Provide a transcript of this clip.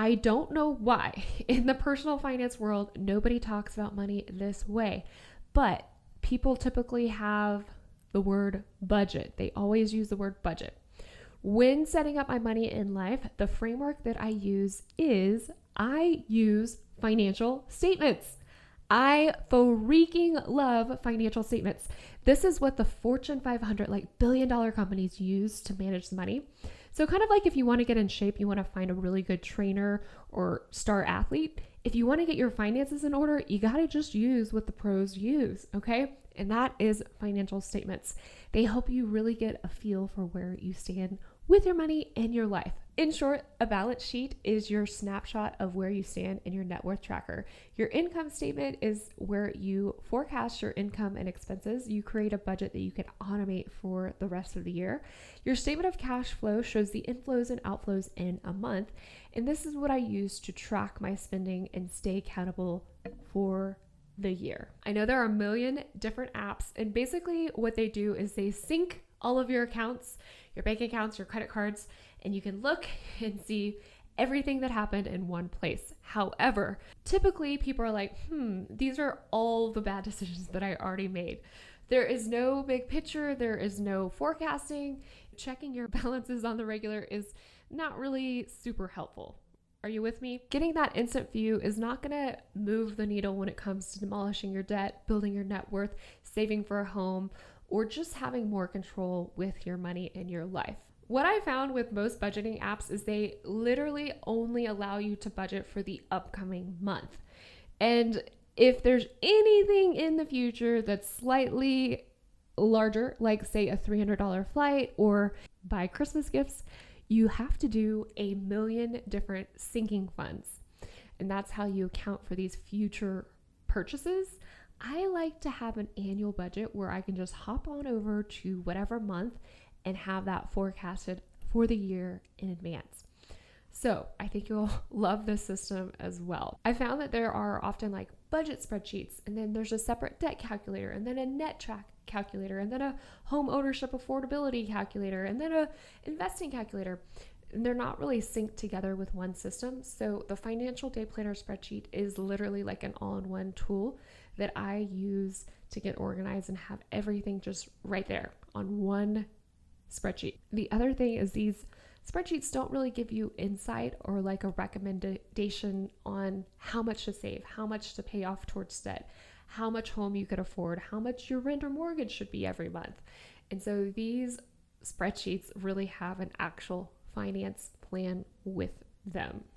I don't know why in the personal finance world, nobody talks about money this way, but people typically have the word budget. They always use the word budget. When setting up my money in life, the framework that I use is I use financial statements. I freaking love financial statements. This is what the Fortune 500, like billion-dollar companies use to manage the money. So kind of like if you want to get in shape, you want to find a really good trainer or star athlete. If you want to get your finances in order, you got to just use what the pros use, okay? And that is financial statements. They help you really get a feel for where you stand with your money and your life. In short, a balance sheet is your snapshot of where you stand in your net worth tracker. Your income statement is where you forecast your income and expenses. You create a budget that you can automate for the rest of the year. Your statement of cash flow shows the inflows and outflows in a month. And this is what I use to track my spending and stay accountable for the year. I know there are a million different apps, and basically what they do is they sync all of your accounts, your bank accounts, your credit cards, and you can look and see everything that happened in one place. However, typically people are like, these are all the bad decisions that I already made. There is no big picture. There is no forecasting. Checking your balances on the regular is not really super helpful. Are you with me? Getting that instant view is not going to move the needle when it comes to demolishing your debt, building your net worth, saving for a home, or just having more control with your money and your life. What I found with most budgeting apps is they literally only allow you to budget for the upcoming month. And if there's anything in the future that's slightly larger, like say a $300 flight or buy Christmas gifts, you have to do a million different sinking funds. And that's how you account for these future purchases. I like to have an annual budget where I can just hop on over to whatever month and have that forecasted for the year in advance. So I think you'll love this system as well. I found that there are often like budget spreadsheets, and then there's a separate debt calculator, and then a net track calculator, and then a home ownership affordability calculator, and then a investing calculator. And they're not really synced together with one system. So the financial day planner spreadsheet is literally like an all-in-one tool that I use to get organized and have everything just right there on one spreadsheet. The other thing is these spreadsheets don't really give you insight or like a recommendation on how much to save, how much to pay off towards debt, how much home you could afford, how much your rent or mortgage should be every month. And so these spreadsheets really have an actual finance plan with them.